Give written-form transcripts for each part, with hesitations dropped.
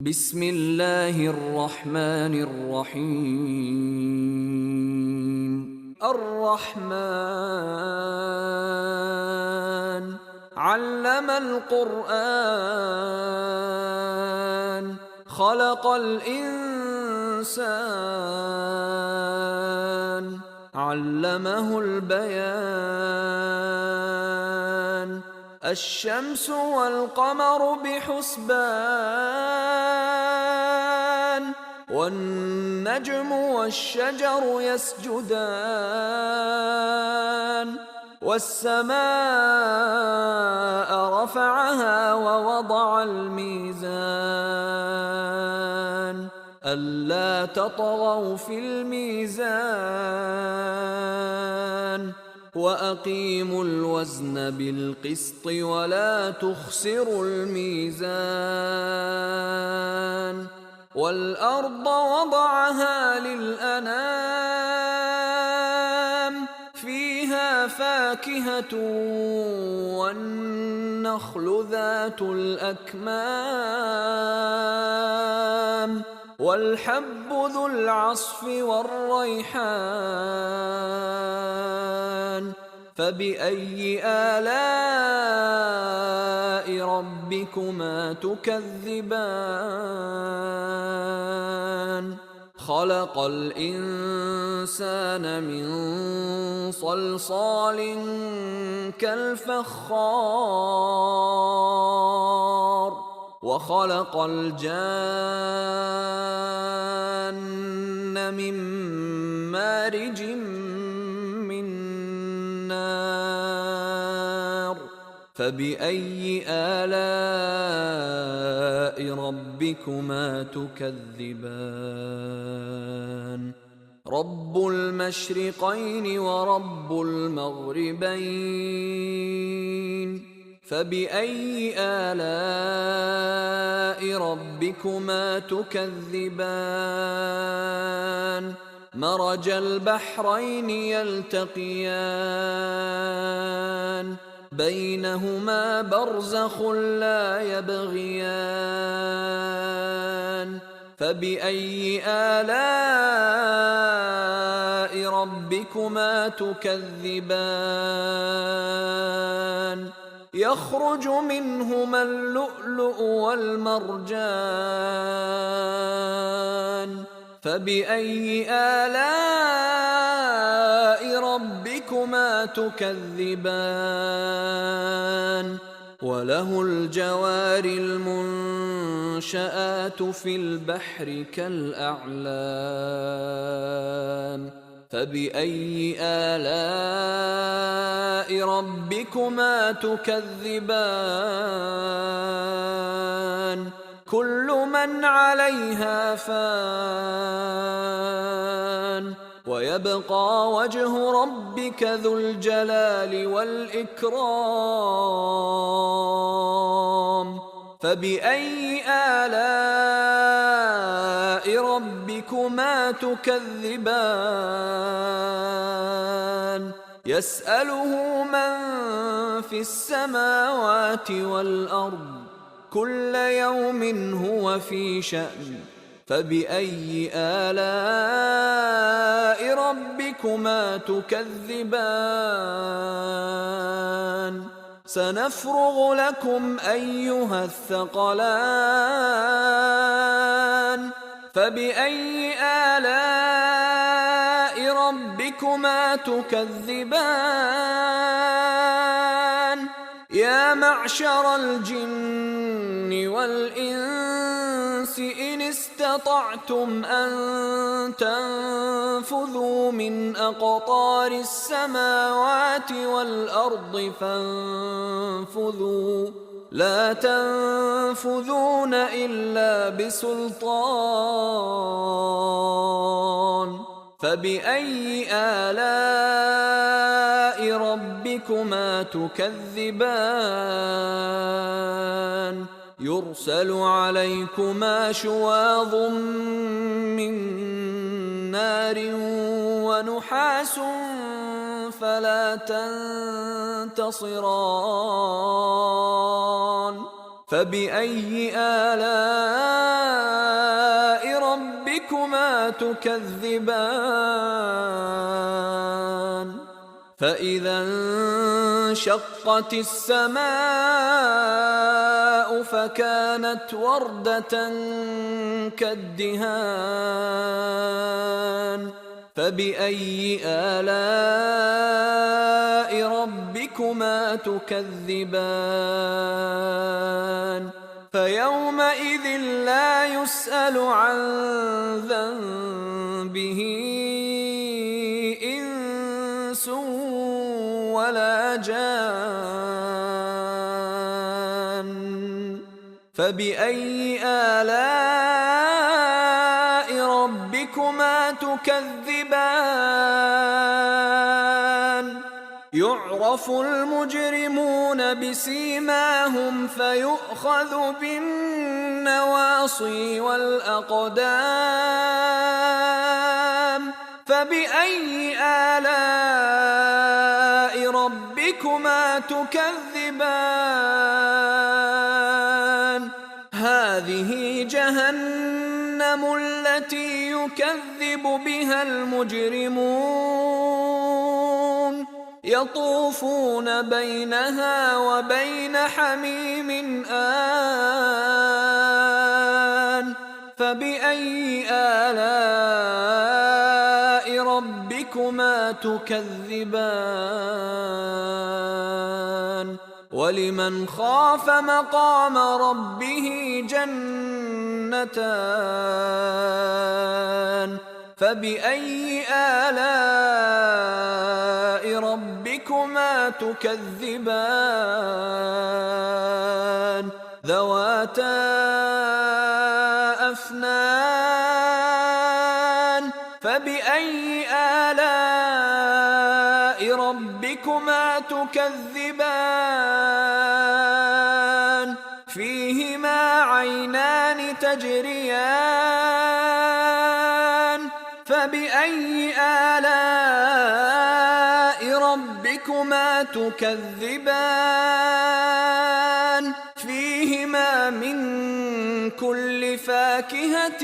بسم الله الرحمن الرحيم الرحمن علم القرآن خلق الإنسان علمه البيان الشمس والقمر بحسبان والنجم والشجر يسجدان والسماء رفعها ووضع الميزان ألا تطغوا في الميزان وأقيموا الوزن بالقسط ولا تخسروا الميزان والأرض وضعها للأنام فيها فاكهة والنخل ذات الأكمام والحب ذو العصف والريحان فبأي آلاء ربكما تكذبان خلق الإنسان من صلصال كالفخار وخلق الجان من مارج من نار فبأي آلاء ربكما تكذبان رب المشرقين ورب المغربين فبأي آلاء ربكما تكذبان مرج البحرين يلتقيان بينهما برزخ لا يبغيان فبأي آلاء ربكما تكذبان يخرج منهما اللؤلؤ والمرجان فبأي آلاء ربكما تكذبان وله الجوار المنشآت في البحر كالأعلام فبأي آلاء ربكما تكذبان كل من عليها فان ويبقى وجه ربك ذو الجلال والإكرام فبأي آلاء ربكما تكذبان يسأله من في السماوات والأرض كل يوم هو في شأن فبأي آلاء ربكما تكذبان سنفرغ لكم أيها الثقلان فبأي آلاء ربكما تكذبان يا معشر الجن والإنس إن استطعتم أن تنفذوا من أقطار السماوات والأرض فانفذوا لا تنفذون إلا بسلطان فبأي آلاء ربكما تكذبان يرسل عليكما شواظ من نار ونحاس فلا تنتصران فبأي آلاء ربكما تكذبان فإذا انشقت السماء فكانت وردة كالدهان فبأي آلاء ربكما تكذبان فيومئذ لا يسأل عن ذنبه إنس ولا جان فبأي آلاء ربكما تكذبان يعرف المجرمون بسيماهم فيؤخذ بالنواصي والأقدام فبأي آلاء ربكما تكذبان هذه جهنم التي يكذب بها المجرمون يطوفون بينها وبين حميم آن فبأي آلاء ربكما تكذبان ولمن خاف مقام ربه جنتان فبأي آلاء ربكما تكذبان ذواتا أفنان فبأي آلاء ربكما تكذبان فيهما عينان تجريان فبأي آلاء ربكما تكذبان فيهما من كل فاكهة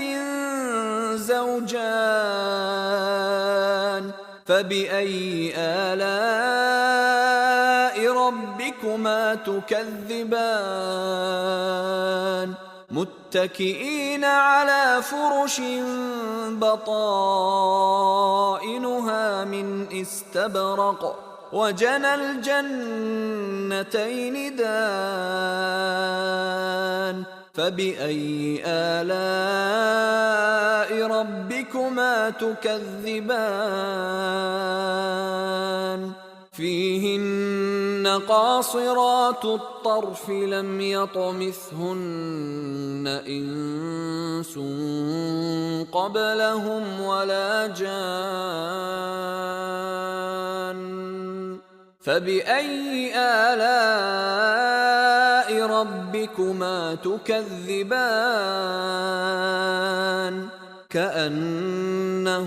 زوجان فبأي آلاء ربكما تكذبان متكئين على فرش بطائنها من استبرق وجنى الجنتين دان فبأي آلاء ربكما تكذبان فيهن قاصرات الطرف لم يطمثهن إنس قبلهم ولا جان فبأي آلاء ربكما تكذبان كأنهن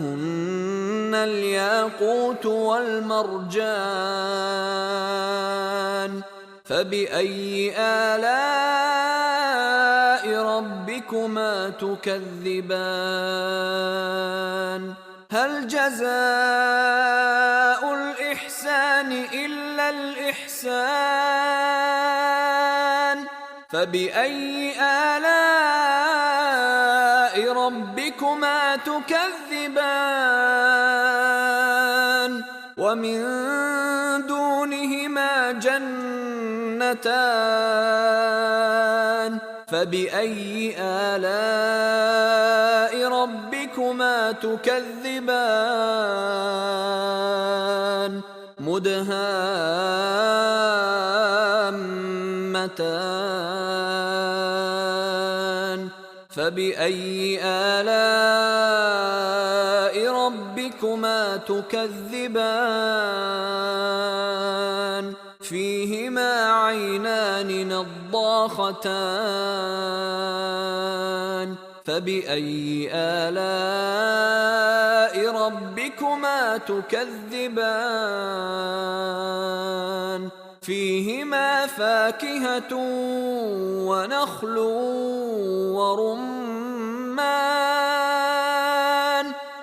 الياقوت والمرجان فبأي آلاء ربكما تكذبان هل جزاء الإحسان إلا الإحسان فبأي آلاء ربكما تكذبان ومن دونهما جنتان فبأي آلاء ربكما تكذبان مدهامتان فبأي آلاء ربكما تكذبان فيهما عينان نضاختان فبأي آلاء ربكما تكذبان فيهما فاكهة ونخل ورمان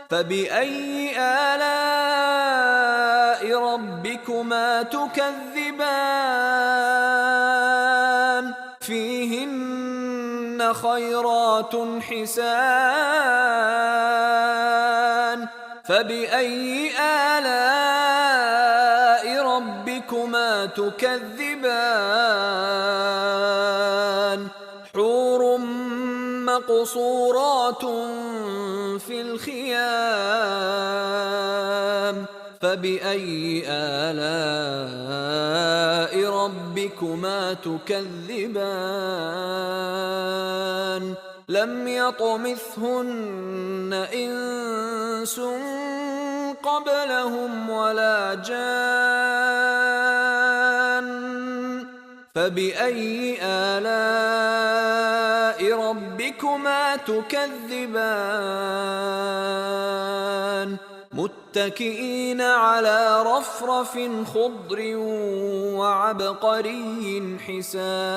فبأي آلاء ربكما تكذبان فيهن خيرات حسان فبأي آلاء ربكما تكذبان حور مقصورات في الخيام فبأي آلاء ربكما تكذبان لم يطمثهن إنس قبلهم ولا جان فبأي آلاء ربكما تكذبان متكئين على رفرف خضر وعبقري حسان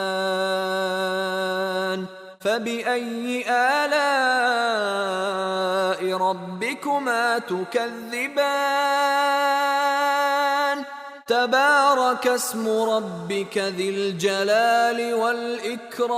فبأي آلاء ربكما تكذبان تبارك اسم ربك ذي الجلال والإكرام